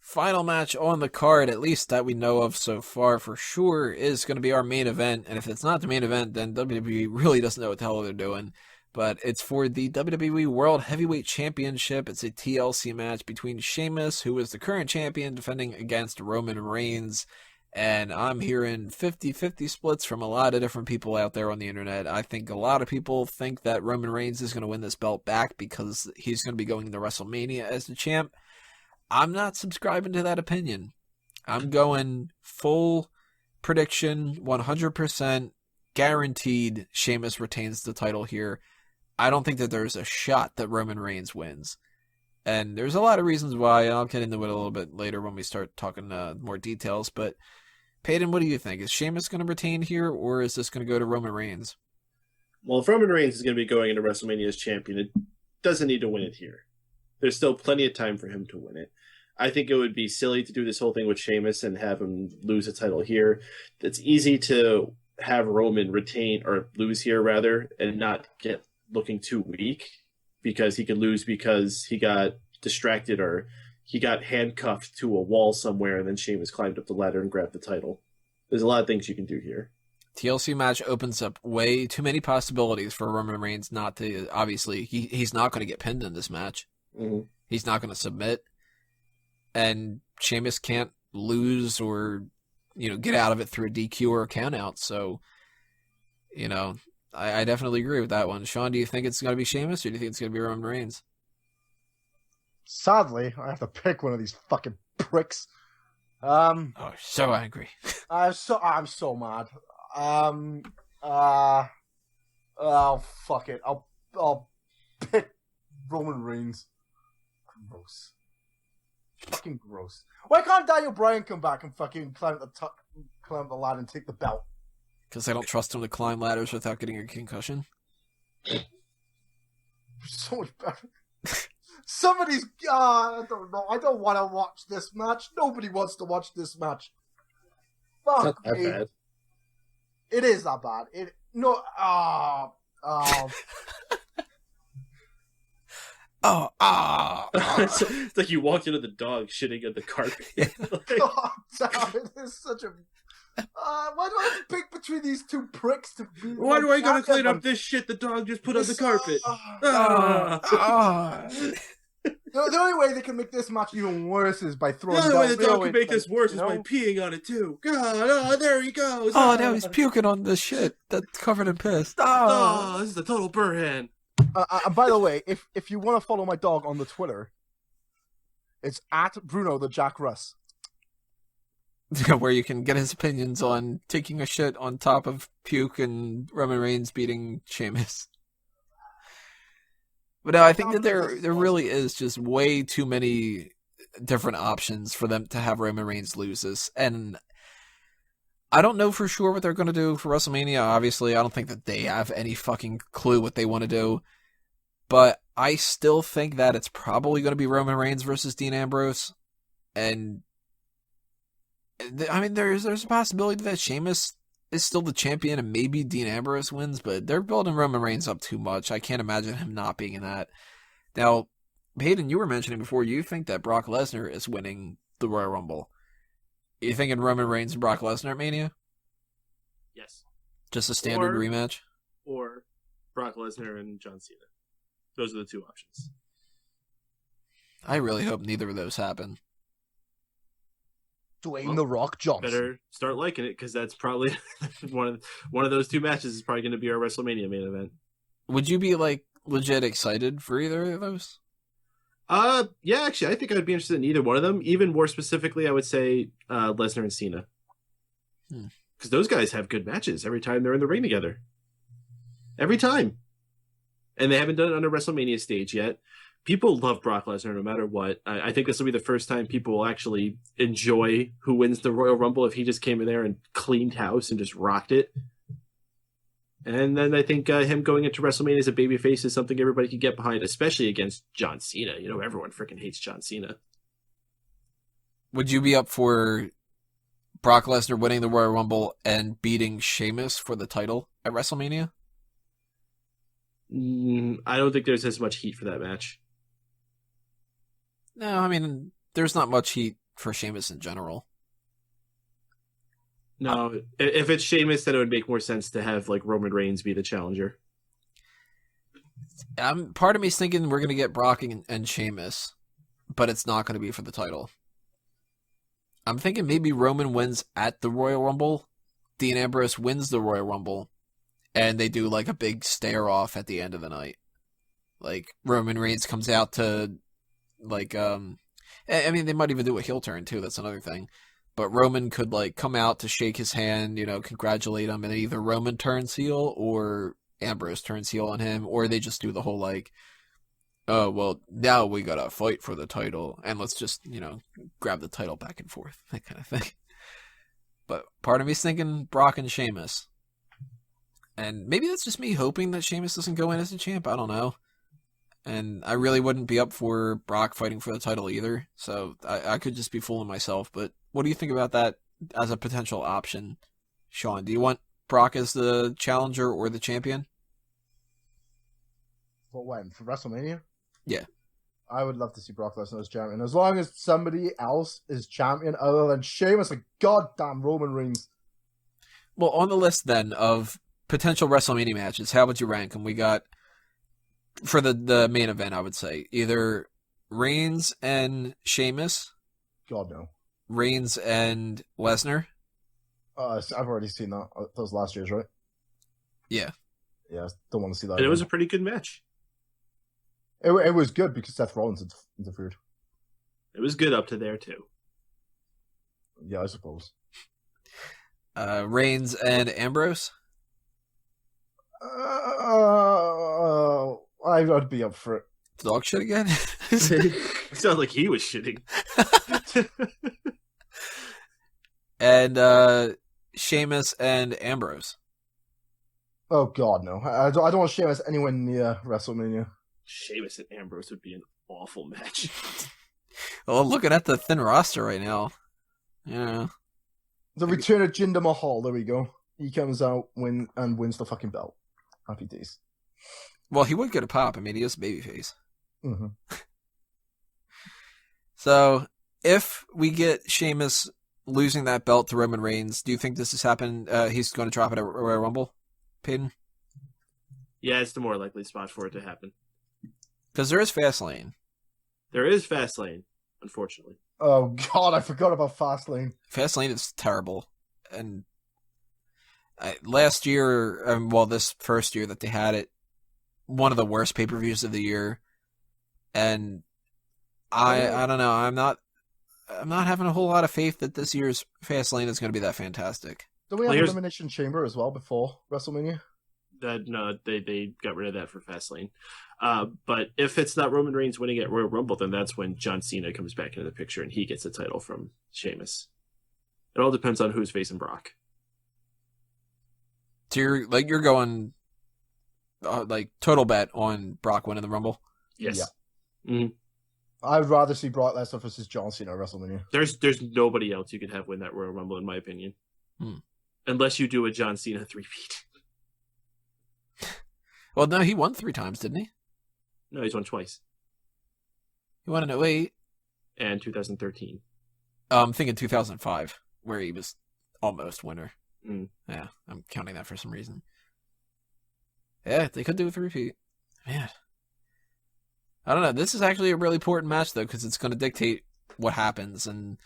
Final match on the card, at least that we know of so far for sure, is going to be our main event. And if it's not the main event, then WWE really doesn't know what the hell they're doing. But it's for the WWE World Heavyweight Championship. It's a TLC match between Sheamus, who is the current champion, defending against Roman Reigns. And I'm hearing 50-50 splits from a lot of different people out there on the internet. I think a lot of people think that Roman Reigns is going to win this belt back because he's going to be going to WrestleMania as the champ. I'm not subscribing to that opinion. I'm going full prediction, 100% guaranteed Sheamus retains the title here. I don't think that there's a shot that Roman Reigns wins. And there's a lot of reasons why, and I'll get into it a little bit later when we start talking more details. But, Peyton, what do you think? Is Sheamus going to retain here, or is this going to go to Roman Reigns? Well, if Roman Reigns is going to be going into WrestleMania as champion, it doesn't need to win it here. There's still plenty of time for him to win it. I think it would be silly to do this whole thing with Sheamus and have him lose the title here. It's easy to have Roman retain, or lose here rather, and not get looking too weak, because he could lose because he got distracted or he got handcuffed to a wall somewhere and then Sheamus climbed up the ladder and grabbed the title. There's a lot of things you can do here. TLC match opens up way too many possibilities for Roman Reigns not to, obviously, he's not going to get pinned in this match. Mm-hmm. He's not going to submit. And Sheamus can't lose or, get out of it through a DQ or a countout. So, I definitely agree with that one. Sean, do you think it's going to be Sheamus or do you think it's going to be Roman Reigns? Sadly, I have to pick one of these fucking pricks. Oh, so angry. I'm so mad. Fuck it. I'll pick Roman Reigns. Gross. Fucking gross. Why can't Daniel Bryan come back and fucking climb the ladder and take the belt? Because I don't trust him to climb ladders without getting a concussion. So much better. Somebody's... I don't know. I don't want to watch this match. Nobody wants to watch this match. Fuck It's not that me. bad. It is that bad. It's like you walked into the dog shitting on the carpet. God damn, it is such a... why do I have to pick between these two pricks to be... Why do I gotta clean up this shit the dog just put on the carpet? The only way they can make this match even worse is by throwing... The only way the dog can in, make this worse is you by know? peeing on it too. God, there he goes. Oh, now he's puking on the shit that's covered in piss. Oh, this is the total burhan. By the way, if you want to follow my dog on the Twitter, it's at Bruno the Jack Russ. Where you can get his opinions on taking a shit on top of puke and Roman Reigns beating Sheamus. But no, I think that there really is just way too many different options for them to have Roman Reigns lose this. And I don't know for sure what they're going to do for WrestleMania. Obviously, I don't think that they have any fucking clue what they want to do. But I still think that it's probably going to be Roman Reigns versus Dean Ambrose. And I mean, there's a possibility that Sheamus is still the champion and maybe Dean Ambrose wins, but they're building Roman Reigns up too much. I can't imagine him not being in that. Now, Hayden, you were mentioning before, you think that Brock Lesnar is winning the Royal Rumble. You thinking Roman Reigns and Brock Lesnar at Mania? Yes. Just a standard rematch? Or Brock Lesnar and John Cena. Those are the two options. I really hope neither of those happen. Dwayne The Rock Johnson. Better start liking it, because that's probably one of those two matches is probably going to be our WrestleMania main event. Would you be legit excited for either of those? Yeah, actually, I think I'd be interested in either one of them. Even more specifically, I would say Lesnar and Cena, because those guys have good matches every time they're in the ring together. Every time, and they haven't done it on a WrestleMania stage yet. People love Brock Lesnar no matter what. I think this will be the first time people will actually enjoy who wins the Royal Rumble if he just came in there and cleaned house and just rocked it. And then I think him going into WrestleMania as a babyface is something everybody could get behind, especially against John Cena. Everyone freaking hates John Cena. Would you be up for Brock Lesnar winning the Royal Rumble and beating Sheamus for the title at WrestleMania? I don't think there's as much heat for that match. No, I mean, there's not much heat for Sheamus in general. No, if it's Sheamus, then it would make more sense to have like Roman Reigns be the challenger. Part of me's thinking we're going to get Brock and Sheamus, but it's not going to be for the title. I'm thinking maybe Roman wins at the Royal Rumble, Dean Ambrose wins the Royal Rumble, and they do like a big stare-off at the end of the night. Like, Roman Reigns comes out to, like, I mean, they might even do a heel turn, too, that's another thing. But Roman could, like, come out to shake his hand, you know, congratulate him, and either Roman turns heel, or Ambrose turns heel on him, or they just do the whole, like, oh, well, now we gotta fight for the title, and let's just, you know, grab the title back and forth, that kind of thing. But part of me's thinking Brock and Sheamus. And maybe that's just me hoping that Sheamus doesn't go in as a champ, I don't know. And I really wouldn't be up for Brock fighting for the title either, so I could just be fooling myself. But what do you think about that as a potential option, Sean? Do you want Brock as the challenger or the champion? For when? For WrestleMania? Yeah. I would love to see Brock Lesnar as champion. As long as somebody else is champion other than Sheamus, like goddamn Roman Reigns. Well, on the list then of potential WrestleMania matches, how would you rank them? We got, for the main event, I would say, either Reigns and Sheamus. God, no. Reigns and Lesnar. I've already seen that. That was last year's, right? Yeah. Yeah, I don't want to see that. And it was a pretty good match. It was good because Seth Rollins interfered. It was good up to there, too. Yeah, I suppose. Reigns and Ambrose? I'd be up for it. Dog shit again? It sounded like he was shitting. And Sheamus and Ambrose. Oh, God, no. I don't want Sheamus anywhere near WrestleMania. Sheamus and Ambrose would be an awful match. Well, looking at the thin roster right now. Yeah. The return of Jinder Mahal. There we go. He comes out and wins the fucking belt. Happy days. Well, he would get a pop. I mean, he is a babyface. Mm-hmm. So, if we get Sheamus losing that belt to Roman Reigns, do you think this has happened? He's going to drop it at Royal Rumble, Peyton? Yeah, it's the more likely spot for it to happen. Because there is Fastlane. There is Fastlane, unfortunately. Oh, God, I forgot about Fastlane. Fastlane is terrible. And last year, this first year that they had it, one of the worst pay-per-views of the year. And I don't know, I'm not having a whole lot of faith that this year's Fastlane is going to be that fantastic. Do we have Elimination Chamber as well before WrestleMania? No, they got rid of that for Fastlane. But if it's not Roman Reigns winning at Royal Rumble, then that's when John Cena comes back into the picture and he gets the title from Sheamus. It all depends on who's facing Brock. So you're going total bet on Brock winning the Rumble? Yes. Yeah. Mm-hmm. I'd rather see Brock Lesnar versus John Cena at WrestleMania. There's nobody else you could have win that Royal Rumble, in my opinion. Unless you do a John Cena 3-peat. Well, no, he won 3 times, didn't he? No, he's won twice. He won in 2008. And 2013. I'm thinking 2005, where he was almost winner. Mm. Yeah, I'm counting that for some reason. Yeah, they could do a 3-peat. Man. I don't know. This is actually a really important match, though, because it's going to dictate what happens. And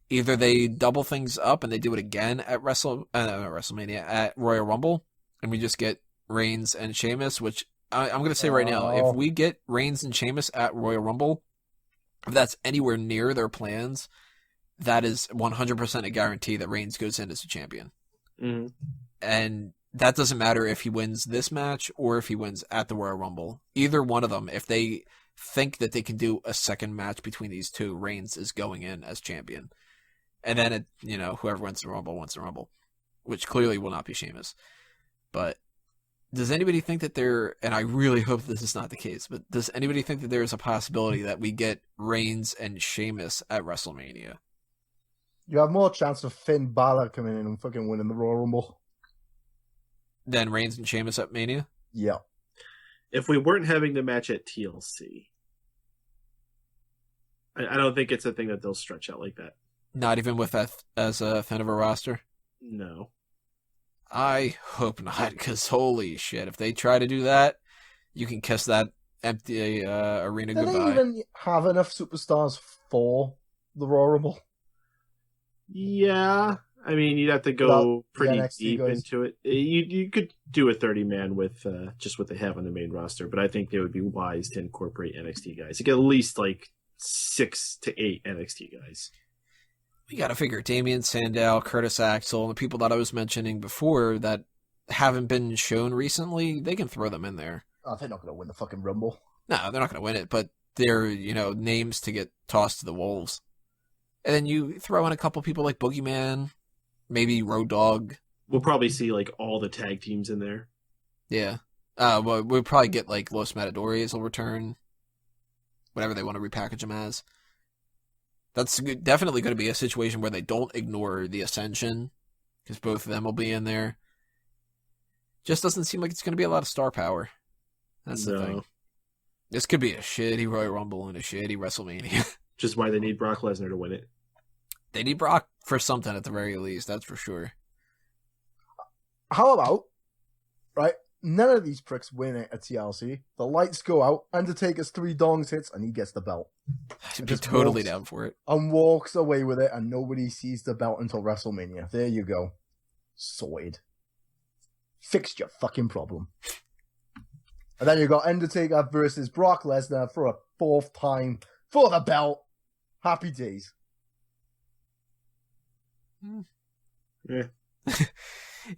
either they double things up and they do it again at WrestleMania, at Royal Rumble, and we just get Reigns and Sheamus, which I'm going to say right now, if we get Reigns and Sheamus at Royal Rumble, if that's anywhere near their plans, that is 100% a guarantee that Reigns goes in as a champion. Mm-hmm. And that doesn't matter if he wins this match or if he wins at the Royal Rumble. Either one of them, if they think that they can do a second match between these two, Reigns is going in as champion. And then, whoever wins the Rumble wins the Rumble, which clearly will not be Sheamus. But does anybody think that and I really hope this is not the case, but does anybody think that there is a possibility that we get Reigns and Sheamus at WrestleMania? You have more chance of Finn Balor coming in and fucking winning the Royal Rumble than Reigns and Sheamus at Mania? Yeah. If we weren't having the match at TLC, I don't think it's a thing that they'll stretch out like that. Not even with that as a thin of a roster? No. I hope not, because holy shit, if they try to do that, you can kiss that empty arena Do goodbye. they even have enough superstars for the Royal Rumble? Yeah. I mean, you'd have to go Without the pretty NXT deep guys. into it. You could do a 30-man with just what they have on the main roster, but I think they would be wise to incorporate NXT guys. You get at least like 6 to 8 NXT guys. You got to figure Damian Sandow, Curtis Axel, and the people that I was mentioning before that haven't been shown recently, they can throw them in there. Oh, they're not going to win the fucking Rumble. No, they're not going to win it, but they're, names to get tossed to the wolves. And then you throw in a couple people like Boogeyman, maybe Road Dogg. We'll probably see like all the tag teams in there. Yeah. Well, we'll probably get like Los Matadores will return. Whatever they want to repackage them as. That's definitely going to be a situation where they don't ignore the Ascension, because both of them will be in there. Just doesn't seem like it's going to be a lot of star power. That's the thing. This could be a shitty Royal Rumble and a shitty WrestleMania. Just why they need Brock Lesnar to win it. They need Brock for something at the very least, that's for sure. How about, right, none of these pricks win it at TLC. The lights go out, Undertaker's 3 dongs hits, and he gets the belt. I'd be Just totally walks- down for it. And walks away with it, and nobody sees the belt until WrestleMania. There you go. Sorted. Fixed your fucking problem. And then you got Undertaker versus Brock Lesnar for a 4th time for the belt. Happy days. Yeah.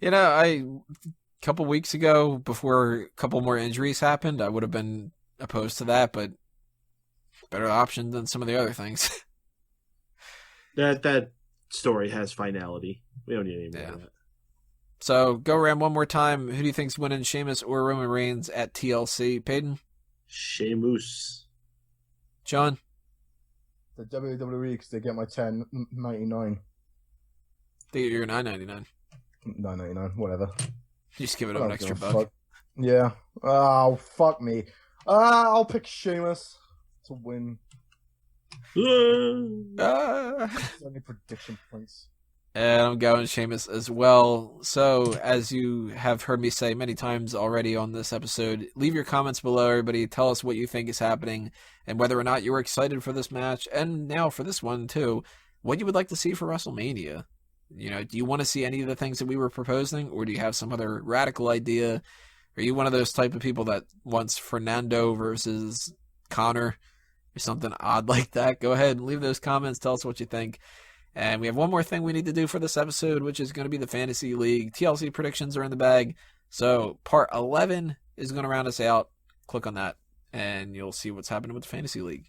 A couple weeks ago, before a couple more injuries happened, I would have been opposed to that, but better option than some of the other things. That story has finality. We don't need any more of that. So, go around one more time. Who do you think's winning, Sheamus or Roman Reigns at TLC? Peyton? Sheamus. John? The WWE, because they get my $10.99. They get your $9.99. $9.99, whatever. You just give it I an don't extra give a buck. fuck. Yeah. Oh, fuck me. I'll pick Sheamus to win. Any prediction points? And I'm going Sheamus as well. So, as you have heard me say many times already on this episode, leave your comments below, everybody. Tell us what you think is happening and whether or not you're excited for this match. And now for this one, too, what you would like to see for WrestleMania. Do you want to see any of the things that we were proposing, or do you have some other radical idea? Are you one of those type of people that wants Fernando versus Connor or something odd like that? Go ahead and leave those comments. Tell us what you think. And we have one more thing we need to do for this episode, which is going to be the Fantasy League. TLC predictions are in the bag. So part 11 is going to round us out. Click on that, and you'll see what's happening with the Fantasy League.